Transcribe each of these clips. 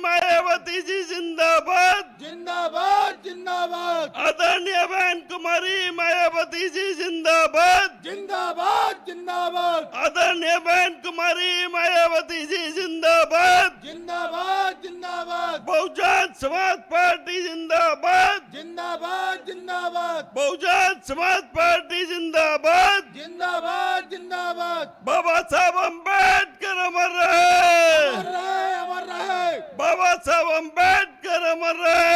मायावती जी जिंदाबाद जिंदाबाद जिंदाबाद आदरणीय बहन कुमारी मायावती जी जिंदाबाद जिंदाबाद जिंदाबाद आदरणीय बहन कुमारी मायावती जी जिंदाबाद जिंदाबाद जिंदाबाद बहुजन समाज पार्टी जिंदाबाद जिंदाबाद जिंदाबाद बहुजन समाज पार्टी जिंदाबाद जिंदाबाद जिंदाबाद बाबा साहब अम्बेडकर अमर रहे अमर रहे अमर रहे बाबा साहब अम्बेडकर अमर रहे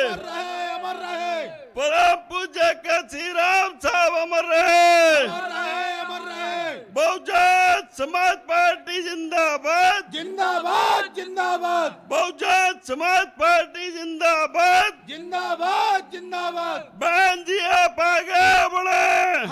अमर रहे अमर रहे परम पूज्य काशीराम साहब अमर रहे अमर रहे अमर रहे बहुजन समाज पार्टी जिंदाबाद जिंदाबाद जिंदाबाद बहुजन समाज पार्टी जिंदाबाद जिंदाबाद जिंदाबाद बहन जी आप आगे बढ़े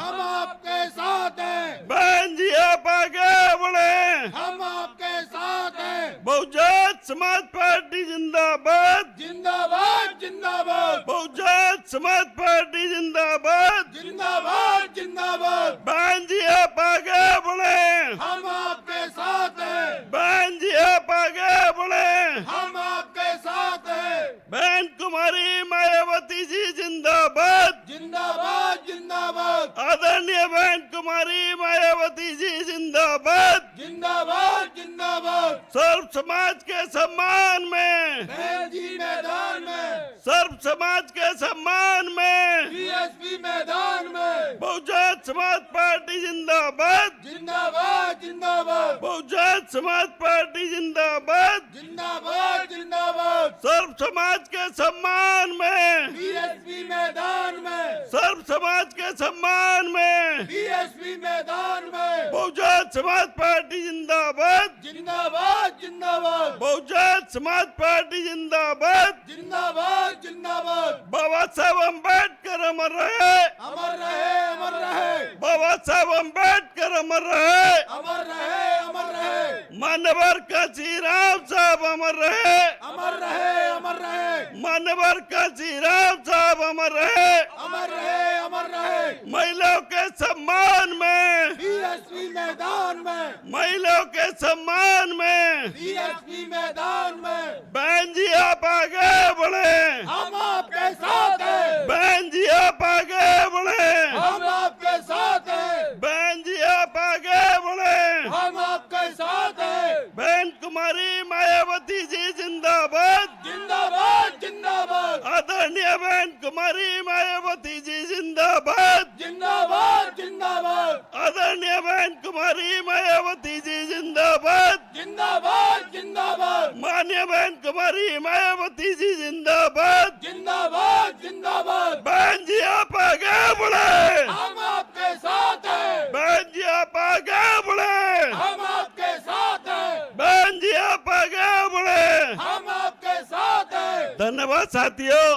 हम आपके साथ हैं बहन जी आप आगे बढ़े हम आपके साथ हैं बहुजन समाज पार्टी जिंदाबाद जिंदाबाद जिंदाबाद बहुजन समाज पार्टी जिंदाबाद जिंदाबाद जिंदाबाद बहन जी आप आगे बढ़े हम आपके साथ हैं बहन जी आप आगे बढ़े हम आपके साथ हैं बहन कुमारी मायावती जी जिंदाबाद जिंदाबाद जिंदाबाद आदरणीय बहन कुमारी मायावती जी जिंदाबाद जिंदाबाद जिंदाबाद सर्व समाज के सम्मान में बहन जी मैदान में सर्व समाज के सम्मान में बीएसपी मैदान में बहुजन समाज पार्टी जिंदाबाद जिंदाबाद जिंदाबाद बहुजन समाज पार्टी जिंदाबाद जिंदाबाद जिंदाबाद सर्व समाज के सम्मान में बीएसपी मैदान में सर्व समाज के सम्मान में बीएसपी मैदान में बहुजन समाज पार्टी जिंदाबाद जिंदाबाद जिंदाबाद बहुजन समाज पार्टी जिंदाबाद जिंदाबाद जिंदाबाद बाबा साहब अम्बेडकर अमर रहे अमर रहे अमर रहे बाबा साहब अम्बेडकर अमर रहे अमर रहे अमर रहे मान्यवर काशीराम साहब अमर रहे अमर रहे अमर रहे मान्यवर काशीराम साहब अमर रहे अमर रहे अमर रहे महिलाओं के सम्मान में बीएसपी मैदान में महिलाओं के सम्मान में बीएसपी मैदान में बहन जी आप आगे बढ़े हम आपके साथ हैं बहन जी आप आगे बढ़े हम आपके साथ हैं बहन जी आप आगे बढ़े हम आपके साथ हैं बहन कुमारी मायावती जी जिंदाबाद जिंदाबाद जिंदाबाद आदरणीय बहन कुमारी मायावती जी जिंदाबाद जिंदाबाद जिंदाबाद आदरणीय बहन कुमारी मायावती जी जिंदाबाद जिंदाबाद जिंदाबाद मान्य बहन कुमारी मायावती जी जिंदाबाद जिंदाबाद जिंदाबाद बहन जी आप आगे बढ़े हम आपके साथ हैं बहन जी आप आगे बढ़े हम आपके साथ हैं बहन जी आप आगे बढ़े हम आपके साथ हैं धन्यवाद साथियों।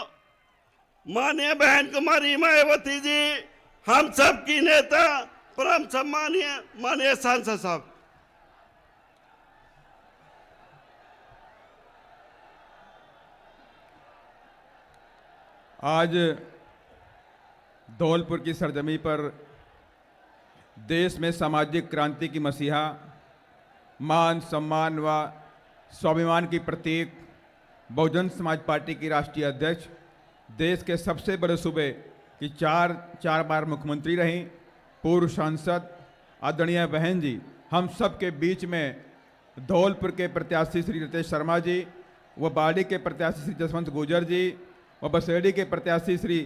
माननीय बहन कुमारी मायावती जी हम सब की नेता परम सम्मानीय माननीय सांसद साहब। आज धौलपुर की सरजमी पर देश में सामाजिक क्रांति की मसीहा, मान सम्मान व स्वाभिमान की प्रतीक बहुजन समाज पार्टी की राष्ट्रीय अध्यक्ष, देश के सबसे बड़े सूबे की चार बार मुख्यमंत्री रहीं, पूर्व सांसद आदरणीय बहन जी हम सब के बीच में धौलपुर के प्रत्याशी श्री रितेश शर्मा जी व बाड़ी के प्रत्याशी श्री जसवंत गुर्जर जी व बसेड़ी के प्रत्याशी श्री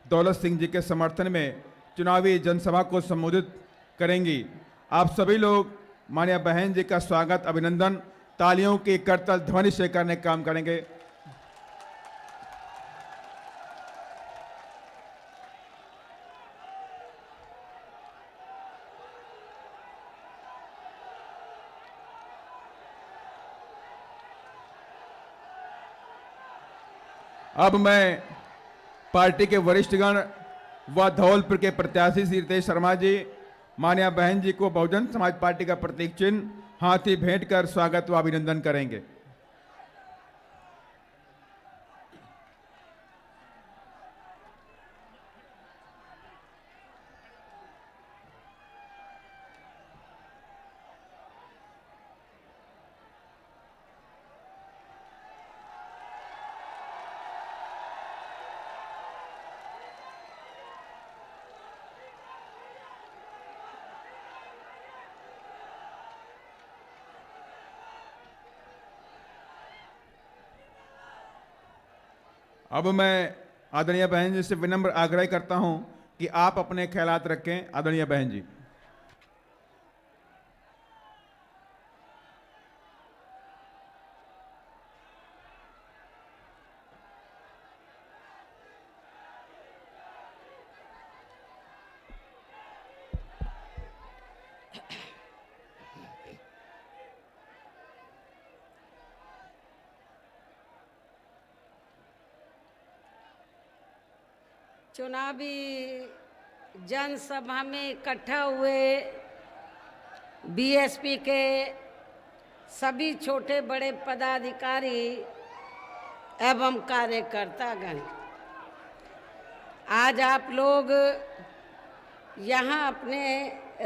दौलत सिंह जी के समर्थन में चुनावी जनसभा को संबोधित करेंगी। आप सभी लोग माननीय बहन जी का स्वागत, अभिनंदन, तालियों की करतल ध्वनि से करने का काम करेंगे। अब मैं पार्टी के वरिष्ठगण व धौलपुर के प्रत्याशी श्री रितेश शर्मा जी माननीय बहन जी को बहुजन समाज पार्टी का प्रतीक चिन्ह हाथी भेंट कर स्वागत व अभिनंदन करेंगे। अब मैं आदरणीय बहन जी से विनम्र आग्रह करता हूं कि आप अपने ख्यालात रखें। आदरणीय बहन जी। चुनावी जनसभा में इकट्ठा हुए बीएसपी के सभी छोटे बड़े पदाधिकारी एवं कार्यकर्तागण, आज आप लोग यहाँ अपने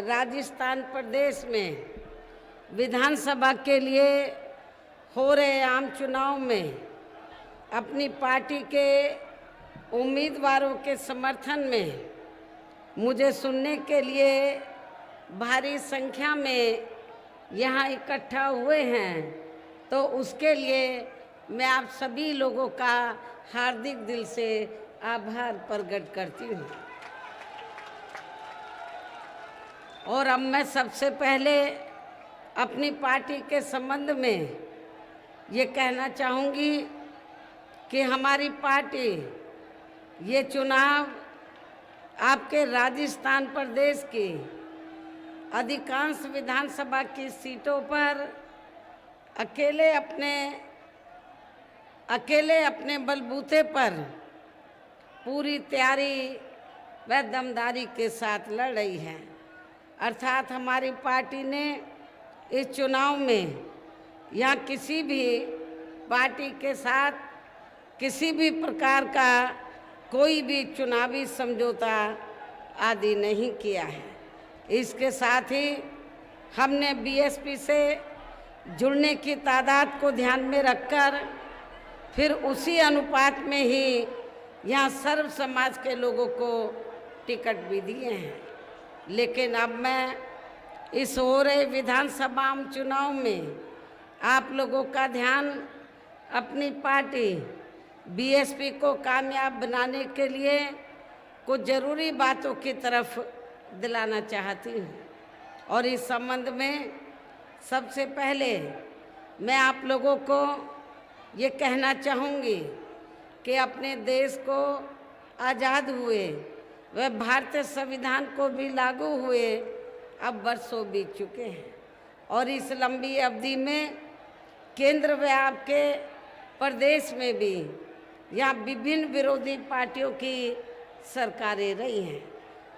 राजस्थान प्रदेश में विधानसभा के लिए हो रहे आम चुनाव में अपनी पार्टी के उम्मीदवारों के समर्थन में मुझे सुनने के लिए भारी संख्या में यहाँ इकट्ठा हुए हैं, तो उसके लिए मैं आप सभी लोगों का हार्दिक दिल से आभार प्रकट करती हूँ। और अब मैं सबसे पहले अपनी पार्टी के संबंध में ये कहना चाहूँगी कि हमारी पार्टी ये चुनाव आपके राजस्थान प्रदेश की अधिकांश विधानसभा की सीटों पर अकेले अपने बलबूते पर पूरी तैयारी व दमदारी के साथ लड़ रही है। अर्थात हमारी पार्टी ने इस चुनाव में या किसी भी पार्टी के साथ किसी भी प्रकार का कोई भी चुनावी समझौता आदि नहीं किया है। इसके साथ ही हमने बीएसपी से जुड़ने की तादाद को ध्यान में रखकर फिर उसी अनुपात में ही यहाँ सर्व समाज के लोगों को टिकट भी दिए हैं। लेकिन अब मैं इस हो रहे विधानसभा चुनाव में आप लोगों का ध्यान अपनी पार्टी बीएसपी को कामयाब बनाने के लिए कुछ ज़रूरी बातों की तरफ दिलाना चाहती हूँ। और इस संबंध में सबसे पहले मैं आप लोगों को ये कहना चाहूँगी कि अपने देश को आज़ाद हुए व भारतीय संविधान को भी लागू हुए अब वर्षों बीत चुके हैं, और इस लंबी अवधि में केंद्र व आपके प्रदेश में भी यहाँ विभिन्न विरोधी पार्टियों की सरकारें रही हैं।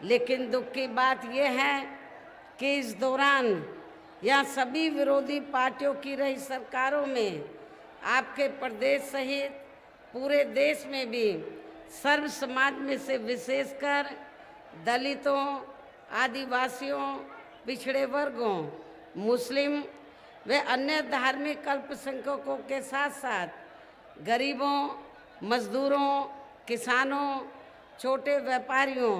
लेकिन दुख की बात यह है कि इस दौरान यहाँ सभी विरोधी पार्टियों की रही सरकारों में आपके प्रदेश सहित पूरे देश में भी सर्व समाज में से विशेषकर दलितों, आदिवासियों, पिछड़े वर्गों, मुस्लिम व अन्य धार्मिक अल्पसंख्यकों के साथ साथ गरीबों, मजदूरों, किसानों, छोटे व्यापारियों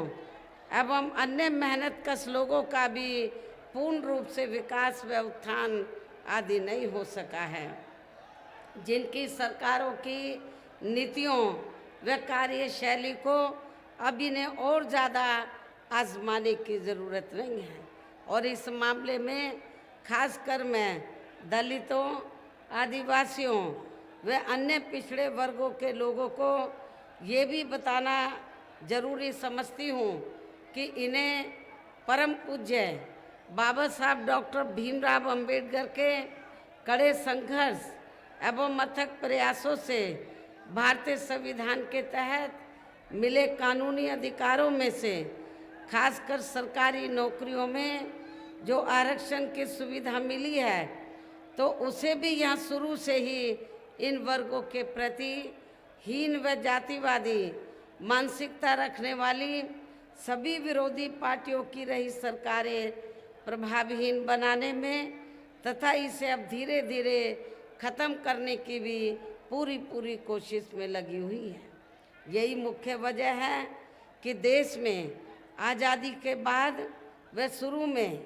एवं अन्य मेहनतकश लोगों का भी पूर्ण रूप से विकास व उत्थान आदि नहीं हो सका है। जिनकी सरकारों की नीतियों व कार्यशैली को अब इन्हें और ज़्यादा आजमाने की ज़रूरत नहीं है। और इस मामले में खासकर मैं दलितों, आदिवासियों व अन्य पिछड़े वर्गों के लोगों को ये भी बताना जरूरी समझती हूँ कि इन्हें परम पूज्य बाबा साहब डॉक्टर भीमराव अंबेडकर के कड़े संघर्ष एवं अथक प्रयासों से भारतीय संविधान के तहत मिले कानूनी अधिकारों में से खासकर सरकारी नौकरियों में जो आरक्षण की सुविधा मिली है, तो उसे भी यहाँ शुरू से ही इन वर्गों के प्रति हीन व जातिवादी मानसिकता रखने वाली सभी विरोधी पार्टियों की रही सरकारें प्रभावहीन बनाने में तथा इसे अब धीरे धीरे ख़त्म करने की भी पूरी कोशिश में लगी हुई है। यही मुख्य वजह है कि देश में आज़ादी के बाद व शुरू में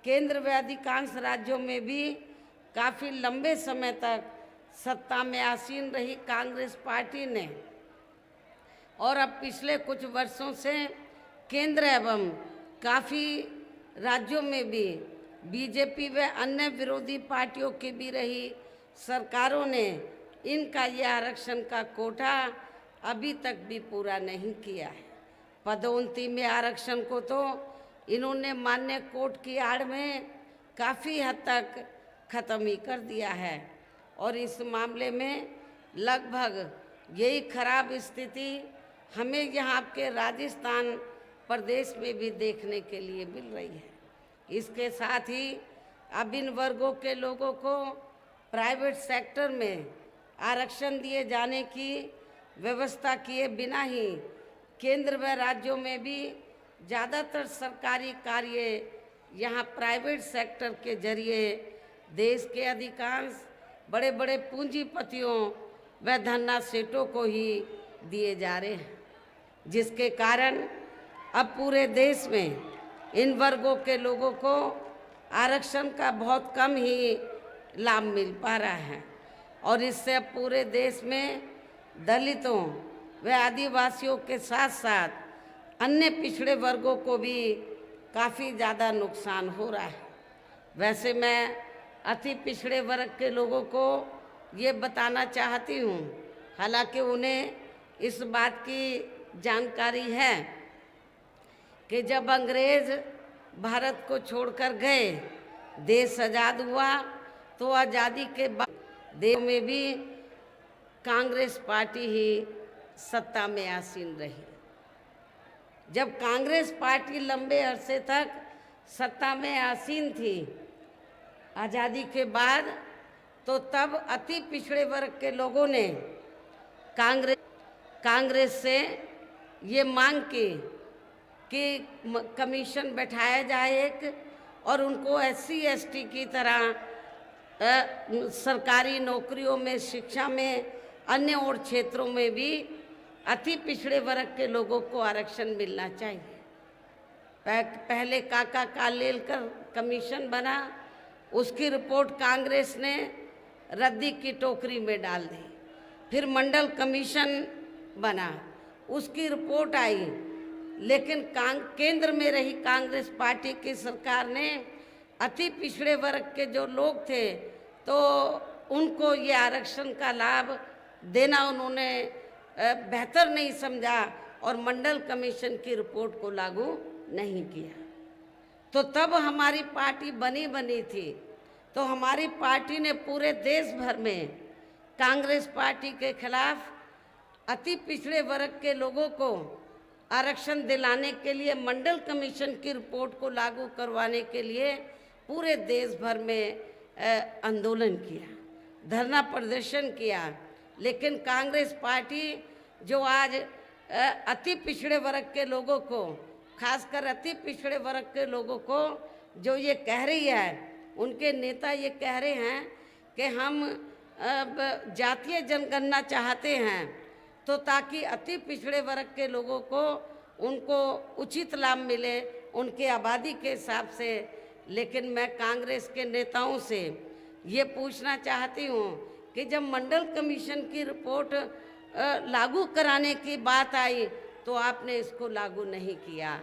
केंद्र व अधिकांश राज्यों में भी काफ़ी लंबे समय तक सत्ता में आसीन रही कांग्रेस पार्टी ने और अब पिछले कुछ वर्षों से केंद्र एवं काफ़ी राज्यों में भी बीजेपी व अन्य विरोधी पार्टियों की भी रही सरकारों ने इनका यह आरक्षण का कोटा अभी तक भी पूरा नहीं किया है। पदोन्नति में आरक्षण को तो इन्होंने मान्य कोर्ट की आड़ में काफ़ी हद तक ख़त्म ही कर दिया है और इस मामले में लगभग यही खराब स्थिति हमें यहाँ के राजस्थान प्रदेश में भी देखने के लिए मिल रही है। इसके साथ ही अब इन वर्गों के लोगों को प्राइवेट सेक्टर में आरक्षण दिए जाने की व्यवस्था किए बिना ही केंद्र व राज्यों में भी ज़्यादातर सरकारी कार्य यहाँ प्राइवेट सेक्टर के जरिए देश के अधिकांश बड़े बड़े पूंजीपतियों व धन्ना सेठों को ही दिए जा रहे हैं, जिसके कारण अब पूरे देश में इन वर्गों के लोगों को आरक्षण का बहुत कम ही लाभ मिल पा रहा है और इससे अब पूरे देश में दलितों व आदिवासियों के साथ साथ अन्य पिछड़े वर्गों को भी काफ़ी ज़्यादा नुकसान हो रहा है। वैसे मैं अति पिछड़े वर्ग के लोगों को ये बताना चाहती हूँ, हालांकि उन्हें इस बात की जानकारी है कि जब अंग्रेज़ भारत को छोड़कर गए, देश आज़ाद हुआ, तो आज़ादी के बाद देश में भी कांग्रेस पार्टी ही सत्ता में आसीन रही। जब कांग्रेस पार्टी लंबे अरसे तक सत्ता में आसीन थी आज़ादी के बाद, तो तब अति पिछड़े वर्ग के लोगों ने कांग्रेस से ये मांग की कि कमीशन बैठाया जाए एक और उनको SC ST की तरह सरकारी नौकरियों में, शिक्षा में, अन्य और क्षेत्रों में भी अति पिछड़े वर्ग के लोगों को आरक्षण मिलना चाहिए। पहले काका कालेलकर कमीशन बना, उसकी रिपोर्ट कांग्रेस ने रद्दी की टोकरी में डाल दी। फिर मंडल कमीशन बना, उसकी रिपोर्ट आई, लेकिन केंद्र में रही कांग्रेस पार्टी की सरकार ने अति पिछड़े वर्ग के जो लोग थे तो उनको ये आरक्षण का लाभ देना उन्होंने बेहतर नहीं समझा और मंडल कमीशन की रिपोर्ट को लागू नहीं किया। तो तब हमारी पार्टी बनी थी, तो हमारी पार्टी ने पूरे देश भर में कांग्रेस पार्टी के खिलाफ अति पिछड़े वर्ग के लोगों को आरक्षण दिलाने के लिए मंडल कमीशन की रिपोर्ट को लागू करवाने के लिए पूरे देश भर में आंदोलन किया, धरना प्रदर्शन किया। लेकिन कांग्रेस पार्टी जो आज अति पिछड़े वर्ग के लोगों को, खासकर अति पिछड़े वर्ग के लोगों को जो ये कह रही है, उनके नेता ये कह रहे हैं कि हम जातीय जनगणना चाहते हैं तो ताकि अति पिछड़े वर्ग के लोगों को उनको उचित लाभ मिले उनके आबादी के हिसाब से। लेकिन मैं कांग्रेस के नेताओं से ये पूछना चाहती हूँ कि जब मंडल कमीशन की रिपोर्ट लागू कराने की बात आई तो आपने इसको लागू नहीं किया।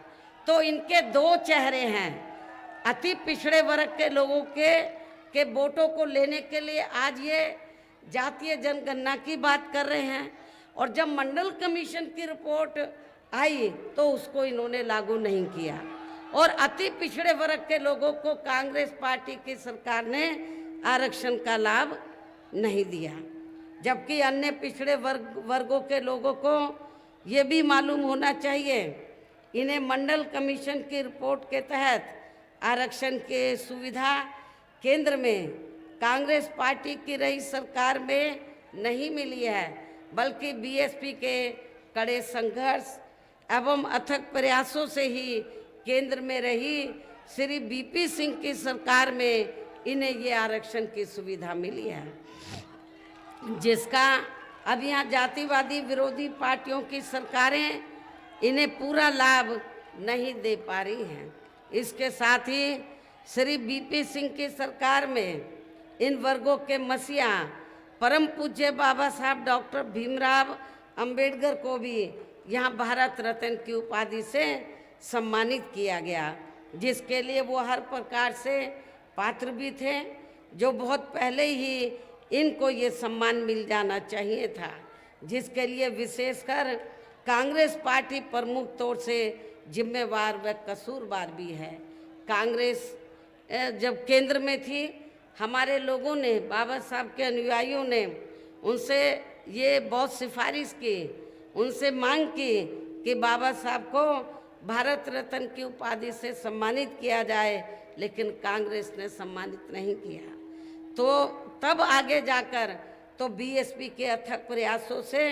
तो इनके दो चेहरे हैं, अति पिछड़े वर्ग के लोगों के वोटों को लेने के लिए आज ये जातीय जनगणना की बात कर रहे हैं और जब मंडल कमीशन की रिपोर्ट आई तो उसको इन्होंने लागू नहीं किया और अति पिछड़े वर्ग के लोगों को कांग्रेस पार्टी की सरकार ने आरक्षण का लाभ नहीं दिया। जबकि अन्य पिछड़े वर्गों के लोगों को ये भी मालूम होना चाहिए, इन्हें मंडल कमीशन की रिपोर्ट के तहत आरक्षण के सुविधा केंद्र में कांग्रेस पार्टी की रही सरकार में नहीं मिली है, बल्कि बीएसपी के कड़े संघर्ष एवं अथक प्रयासों से ही केंद्र में रही श्री बीपी सिंह की सरकार में इन्हें ये आरक्षण की सुविधा मिली है, जिसका अब यहाँ जातिवादी विरोधी पार्टियों की सरकारें इन्हें पूरा लाभ नहीं दे पा रही हैं। इसके साथ ही श्री बीपी सिंह की सरकार में इन वर्गों के मसीहा परम पूज्य बाबा साहब डॉक्टर भीमराव अंबेडकर को भी यहाँ भारत रत्न की उपाधि से सम्मानित किया गया, जिसके लिए वो हर प्रकार से पात्र भी थे, जो बहुत पहले ही इनको ये सम्मान मिल जाना चाहिए था, जिसके लिए विशेषकर कांग्रेस पार्टी प्रमुख तौर से जिम्मेवार व कसूरवार भी है। कांग्रेस जब केंद्र में थी, हमारे लोगों ने, बाबा साहब के अनुयायियों ने उनसे ये बहुत सिफारिश की, उनसे मांग की कि बाबा साहब को भारत रत्न की उपाधि से सम्मानित किया जाए, लेकिन कांग्रेस ने सम्मानित नहीं किया। तो तब आगे जाकर तो बीएसपी के अथक प्रयासों से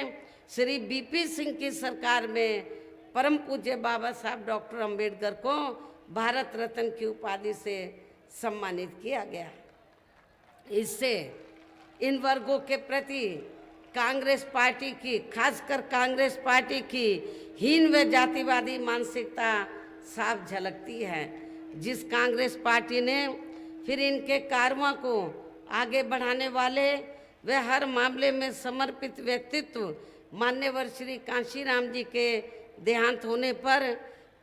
श्री बीपी सिंह की सरकार में परम पूज्य बाबा साहब डॉक्टर अंबेडकर को भारत रत्न की उपाधि से सम्मानित किया गया। इससे इन वर्गों के प्रति कांग्रेस पार्टी की, खासकर कांग्रेस पार्टी की हीन व जातिवादी मानसिकता साफ झलकती है, जिस कांग्रेस पार्टी ने फिर इनके कार्यों को आगे बढ़ाने वाले व हर मामले में समर्पित व्यक्तित्व मान्यवर श्री कांशीराम जी के देहांत होने पर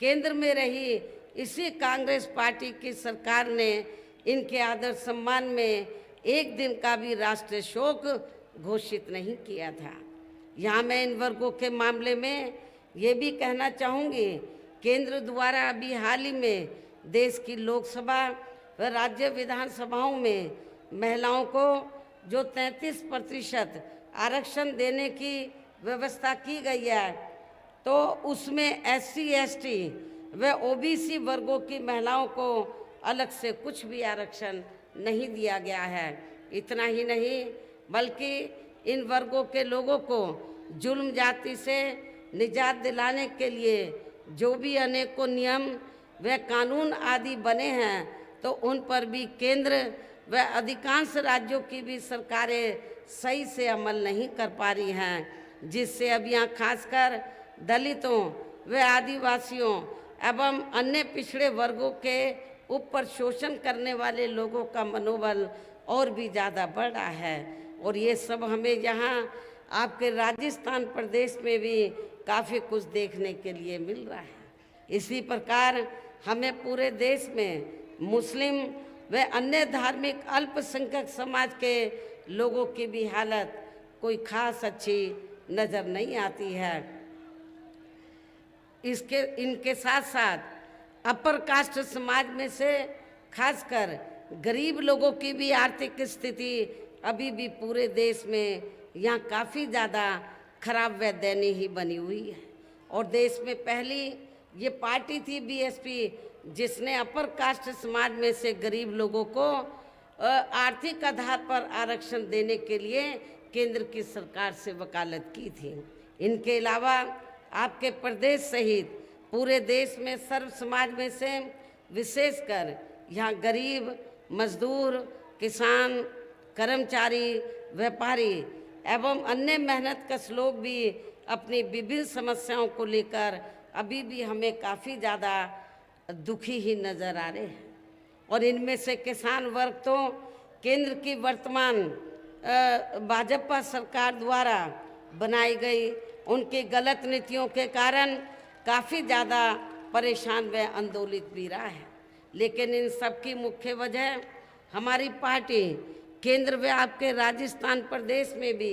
केंद्र में रही इसी कांग्रेस पार्टी की सरकार ने इनके आदर सम्मान में एक दिन का भी राष्ट्रीय शोक घोषित नहीं किया था। यहाँ मैं इन वर्गों के मामले में ये भी कहना चाहूँगी, केंद्र द्वारा अभी हाल ही में देश की लोकसभा व राज्य विधानसभाओं में महिलाओं को जो 33% आरक्षण देने की व्यवस्था की गई है, तो उसमें SC ST व OBC वर्गों की महिलाओं को अलग से कुछ भी आरक्षण नहीं दिया गया है। इतना ही नहीं, बल्कि इन वर्गों के लोगों को जुल्म जाति से निजात दिलाने के लिए जो भी अनेकों नियम व कानून आदि बने हैं, तो उन पर भी केंद्र व अधिकांश राज्यों की भी सरकारें सही से अमल नहीं कर पा रही हैं, जिससे अब यहाँ खासकर दलितों व आदिवासियों एवं अन्य पिछड़े वर्गों के ऊपर शोषण करने वाले लोगों का मनोबल और भी ज़्यादा बढ़ रहा है। और ये सब हमें यहाँ आपके राजस्थान प्रदेश में भी काफ़ी कुछ देखने के लिए मिल रहा है। इसी प्रकार हमें पूरे देश में मुस्लिम व अन्य धार्मिक अल्पसंख्यक समाज के लोगों की भी हालत कोई खास अच्छी नज़र नहीं आती है। इनके साथ साथ अपर कास्ट समाज में से खासकर गरीब लोगों की भी आर्थिक स्थिति अभी भी पूरे देश में यहाँ काफ़ी ज़्यादा खराब व दयनीय ही बनी हुई है। और देश में पहली ये पार्टी थी बीएसपी, जिसने अपर कास्ट समाज में से गरीब लोगों को आर्थिक आधार पर आरक्षण देने के लिए केंद्र की सरकार से वकालत की थी। इनके अलावा आपके प्रदेश सहित पूरे देश में सर्व समाज में से विशेषकर यहाँ गरीब, मजदूर, किसान, कर्मचारी, व्यापारी एवं अन्य मेहनतकश लोग भी अपनी विभिन्न समस्याओं को लेकर अभी भी हमें काफ़ी ज़्यादा दुखी ही नज़र आ रहे हैं। और इनमें से किसान वर्ग तो केंद्र की वर्तमान भाजपा सरकार द्वारा बनाई गई उनकी गलत नीतियों के कारण काफ़ी ज़्यादा परेशान व आंदोलित भी रहा है। लेकिन इन सब की मुख्य वजह हमारी पार्टी केंद्र व आपके राजस्थान प्रदेश में भी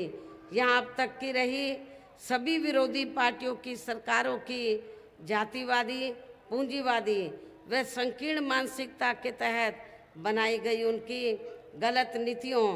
यहाँ अब तक की रही सभी विरोधी पार्टियों की सरकारों की जातिवादी, पूंजीवादी व संकीर्ण मानसिकता के तहत बनाई गई उनकी गलत नीतियों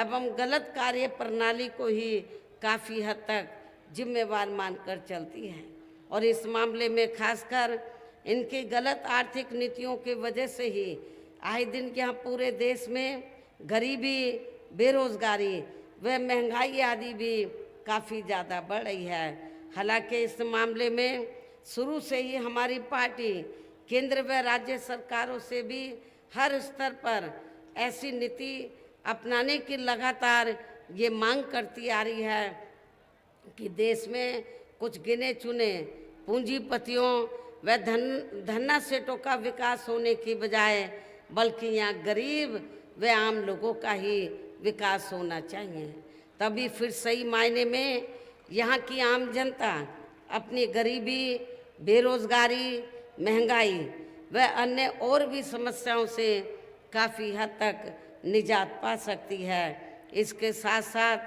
एवं गलत कार्य प्रणाली को ही काफ़ी हद तक जिम्मेवार मानकर चलती है। और इस मामले में खासकर इनकी गलत आर्थिक नीतियों की वजह से ही आए दिन यहाँ पूरे देश में गरीबी, बेरोजगारी व महंगाई आदि भी काफ़ी ज़्यादा बढ़ रही है। हालांकि इस मामले में शुरू से ही हमारी पार्टी केंद्र व राज्य सरकारों से भी हर स्तर पर ऐसी नीति अपनाने की लगातार ये मांग करती आ रही है कि देश में कुछ गिने चुने पूंजीपतियों व धन्ना सेठों का विकास होने की बजाय बल्कि यहाँ गरीब व आम लोगों का ही विकास होना चाहिए। तभी फिर सही मायने में यहाँ की आम जनता अपनी गरीबी, बेरोजगारी, महंगाई व अन्य और भी समस्याओं से काफ़ी हद तक निजात पा सकती है। इसके साथ साथ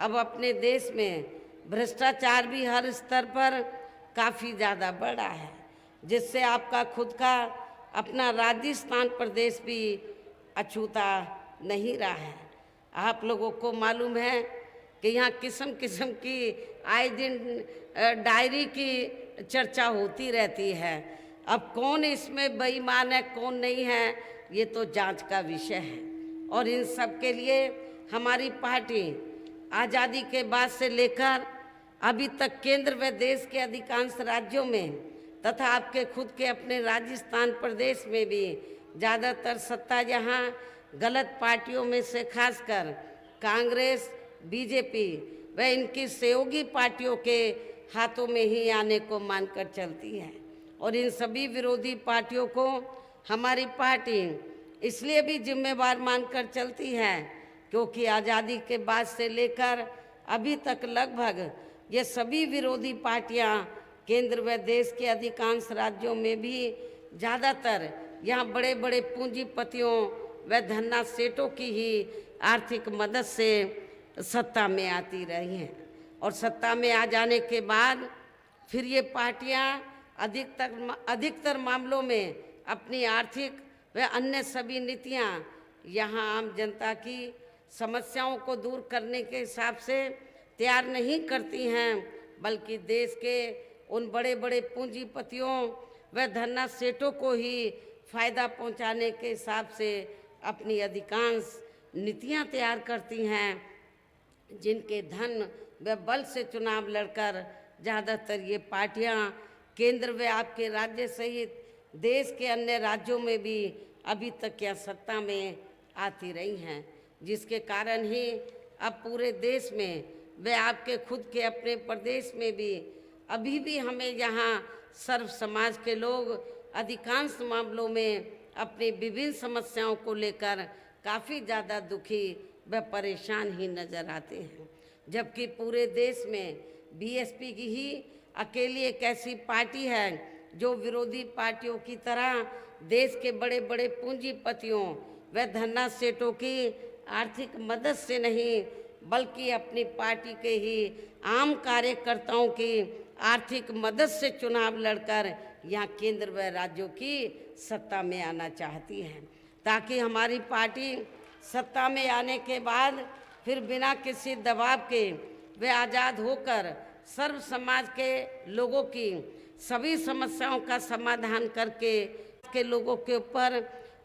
अब अपने देश में भ्रष्टाचार भी हर स्तर पर काफ़ी ज़्यादा बढ़ा है, जिससे आपका खुद का अपना राजस्थान प्रदेश भी अछूता नहीं रहा है। आप लोगों को मालूम है कि यहाँ किस्म किस्म की आए दिन डायरी की चर्चा होती रहती है। अब कौन इसमें बेईमान है, कौन नहीं है, ये तो जांच का विषय है। और इन सब के लिए हमारी पार्टी आज़ादी के बाद से लेकर अभी तक केंद्र व देश के अधिकांश राज्यों में तथा आपके खुद के अपने राजस्थान प्रदेश में भी ज़्यादातर सत्ता यहाँ गलत पार्टियों में से खासकर कांग्रेस, बीजेपी व इनकी सहयोगी पार्टियों के हाथों में ही आने को मानकर चलती है। और इन सभी विरोधी पार्टियों को हमारी पार्टी इसलिए भी जिम्मेवार मानकर चलती है क्योंकि आज़ादी के बाद से लेकर अभी तक लगभग ये सभी विरोधी पार्टियां केंद्र व देश के अधिकांश राज्यों में भी ज़्यादातर यहाँ बड़े बड़े पूंजीपतियों व धन्ना सेठों की ही आर्थिक मदद से सत्ता में आती रही हैं। और सत्ता में आ जाने के बाद फिर ये पार्टियां अधिकतर मामलों में अपनी आर्थिक व अन्य सभी नीतियां यहाँ आम जनता की समस्याओं को दूर करने के हिसाब से तैयार नहीं करती हैं, बल्कि देश के उन बड़े बड़े पूंजीपतियों व धन्ना सेठों को ही फायदा पहुंचाने के हिसाब से अपनी अधिकांश नीतियां तैयार करती हैं, जिनके धन व बल से चुनाव लड़कर ज़्यादातर ये पार्टियां केंद्र व आपके राज्य सहित देश के अन्य राज्यों में भी अभी तक यह सत्ता में आती रही हैं, जिसके कारण ही अब पूरे देश में व आपके खुद के अपने प्रदेश में भी अभी भी हमें यहाँ सर्व समाज के लोग अधिकांश मामलों में अपनी विभिन्न समस्याओं को लेकर काफ़ी ज़्यादा दुखी व परेशान ही नज़र आते हैं। जबकि पूरे देश में बीएसपी की ही अकेली एक ऐसी पार्टी है जो विरोधी पार्टियों की तरह देश के बड़े बड़े पूंजीपतियों व धन्ना सेठों की आर्थिक मदद से नहीं, बल्कि अपनी पार्टी के ही आम कार्यकर्ताओं की आर्थिक मदद से चुनाव लड़कर यहाँ केंद्र व राज्यों की सत्ता में आना चाहती है, ताकि हमारी पार्टी सत्ता में आने के बाद फिर बिना किसी दबाव के वे आज़ाद होकर सर्व समाज के लोगों की सभी समस्याओं का समाधान करके के लोगों के ऊपर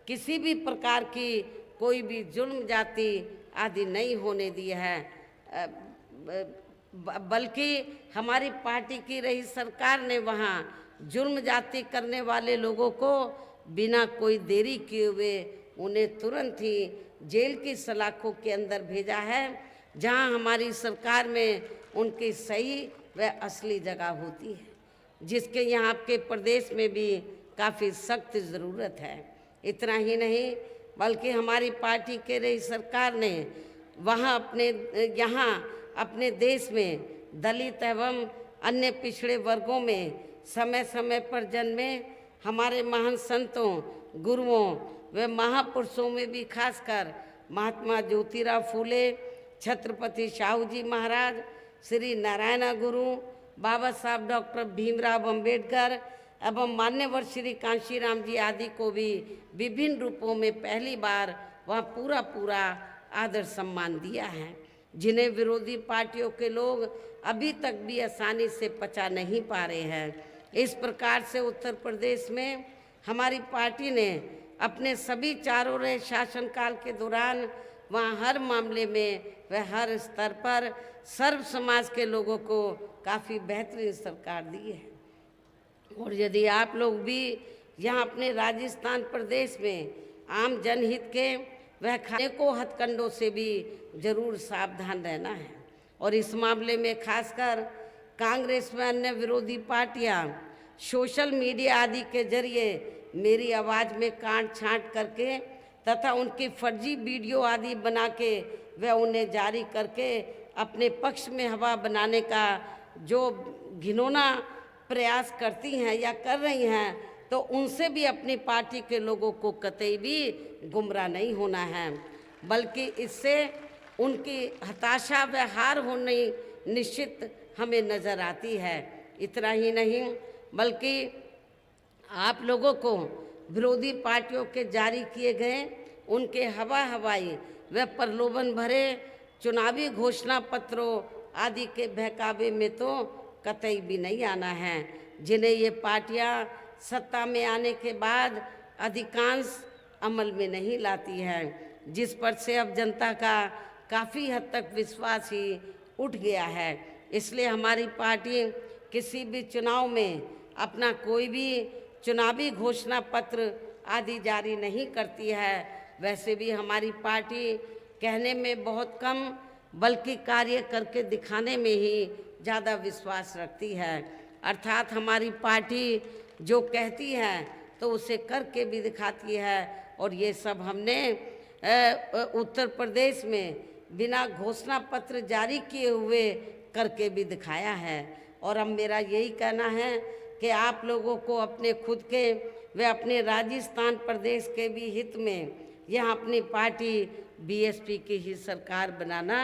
किसी भी प्रकार की कोई भी जुल्म जाति आदि नहीं होने दी है, बल्कि हमारी पार्टी की रही सरकार ने वहाँ जुल्म जाति करने वाले लोगों को बिना कोई देरी किए हुए उन्हें तुरंत ही जेल की सलाखों के अंदर भेजा है, जहाँ हमारी सरकार में उनकी सही व असली जगह होती है, जिसके यहाँ आपके प्रदेश में भी काफ़ी सख्त ज़रूरत है। इतना ही नहीं, बल्कि हमारी पार्टी के रही सरकार ने वहाँ अपने देश में दलित एवं अन्य पिछड़े वर्गों में समय समय पर जन्मे हमारे महान संतों, गुरुओं व महापुरुषों में भी खासकर महात्मा ज्योतिराव फूले, छत्रपति शाहू जी महाराज, श्री नारायण गुरु, बाबा साहब डॉक्टर भीमराव अंबेडकर एवं मान्यवर श्री कांशीराम जी आदि को भी विभिन्न रूपों में पहली बार वह पूरा आदर सम्मान दिया है, जिन्हें विरोधी पार्टियों के लोग अभी तक भी आसानी से पचा नहीं पा रहे हैं। इस प्रकार से उत्तर प्रदेश में हमारी पार्टी ने अपने सभी चारों रहे शासनकाल के दौरान वहाँ हर मामले में व हर स्तर पर सर्व समाज के लोगों को काफ़ी बेहतरीन सरकार दी है। और यदि आप लोग भी यहाँ अपने राजस्थान प्रदेश में आम जनहित के वह खाने को हथकंडों से भी जरूर सावधान रहना है। और इस मामले में खासकर कांग्रेस व अन्य विरोधी पार्टियां सोशल मीडिया आदि के जरिए मेरी आवाज़ में काट छांट करके तथा उनकी फर्जी वीडियो आदि बना के व उन्हें जारी करके अपने पक्ष में हवा बनाने का जो घिनौना प्रयास करती हैं या कर रही हैं, तो उनसे भी अपनी पार्टी के लोगों को कतई भी गुमराह नहीं होना है, बल्कि इससे उनकी हताशा व हार होनी निश्चित हमें नज़र आती है। इतना ही नहीं, बल्कि आप लोगों को विरोधी पार्टियों के जारी किए गए उनके हवाई व प्रलोभन भरे चुनावी घोषणा पत्रों आदि के बहकावे में तो कतई भी नहीं आना है, जिन्हें ये पार्टियां सत्ता में आने के बाद अधिकांश अमल में नहीं लाती हैं, जिस पर से अब जनता का काफ़ी हद तक विश्वास ही उठ गया है। इसलिए हमारी पार्टी किसी भी चुनाव में अपना कोई भी चुनावी घोषणा पत्र आदि जारी नहीं करती है। वैसे भी हमारी पार्टी कहने में बहुत कम बल्कि कार्य करके दिखाने में ही ज़्यादा विश्वास रखती है। अर्थात हमारी पार्टी जो कहती है तो उसे करके भी दिखाती है, और ये सब हमने उत्तर प्रदेश में बिना घोषणा पत्र जारी किए हुए करके भी दिखाया है। और अब मेरा यही कहना है कि आप लोगों को अपने खुद के व अपने राजस्थान प्रदेश के भी हित में यह अपनी पार्टी बीएसपी की ही सरकार बनाना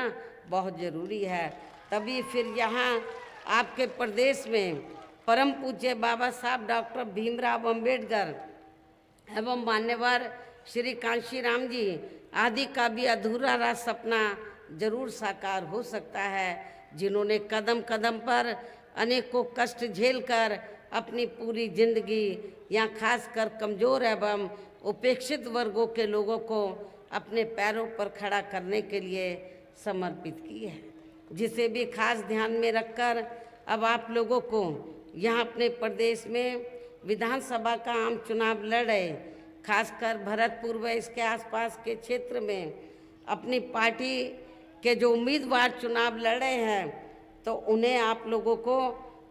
बहुत ज़रूरी है। तभी फिर यहाँ आपके प्रदेश में परम पूज्य बाबा साहब डॉक्टर भीमराव अंबेडकर एवं मान्यवर श्री कांशीराम जी आदि का भी अधूरा रहा सपना जरूर साकार हो सकता है, जिन्होंने कदम कदम पर अनेकों कष्ट झेलकर अपनी पूरी जिंदगी या खासकर कमज़ोर एवं उपेक्षित वर्गों के लोगों को अपने पैरों पर खड़ा करने के लिए समर्पित की है, जिसे भी खास ध्यान में रखकर अब आप लोगों को यहाँ अपने प्रदेश में विधानसभा का आम चुनाव लड़ रहे, खासकर भरतपुर व इसके आसपास के क्षेत्र में अपनी पार्टी के जो उम्मीदवार चुनाव लड़ रहे हैं, तो उन्हें आप लोगों को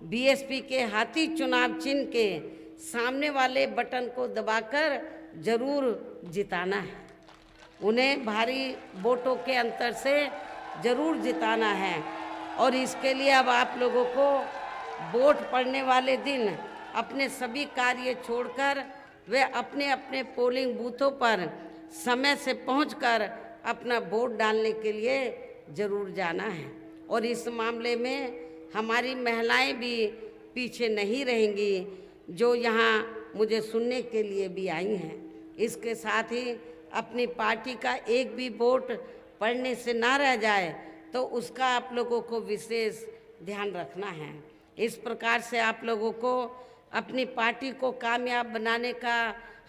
बीएसपी के हाथी चुनाव चिन्ह के सामने वाले बटन को दबाकर जरूर जिताना है। उन्हें भारी वोटों के अंतर से जरूर जिताना है, और इसके लिए अब आप लोगों को वोट पड़ने वाले दिन अपने सभी कार्य छोड़कर वे अपने अपने पोलिंग बूथों पर समय से पहुंचकर अपना वोट डालने के लिए ज़रूर जाना है। और इस मामले में हमारी महिलाएं भी पीछे नहीं रहेंगी, जो यहाँ मुझे सुनने के लिए भी आई हैं। इसके साथ ही अपनी पार्टी का एक भी वोट पड़ने से ना रह जाए, तो उसका आप लोगों को विशेष ध्यान रखना है। इस प्रकार से आप लोगों को अपनी पार्टी को कामयाब बनाने का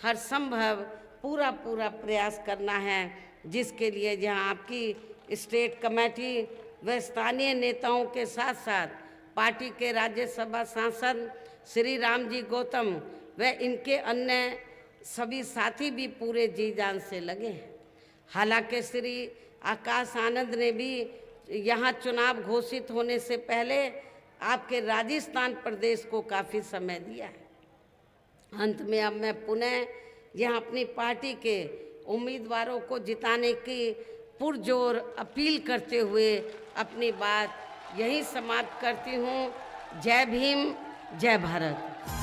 हर संभव पूरा प्रयास करना है, जिसके लिए जहां आपकी स्टेट कमेटी व स्थानीय नेताओं के साथ साथ पार्टी के राज्यसभा सांसद श्री राम जी गौतम व इनके अन्य सभी साथी भी पूरे जी जान से लगे हैं। हालांकि श्री आकाश आनंद ने भी यहाँ चुनाव घोषित होने से पहले आपके राजस्थान प्रदेश को काफ़ी समय दिया है। अंत में अब मैं पुनः यहाँ अपनी पार्टी के उम्मीदवारों को जिताने की पुरजोर अपील करते हुए अपनी बात यहीं समाप्त करती हूँ। जय भीम, जय भारत।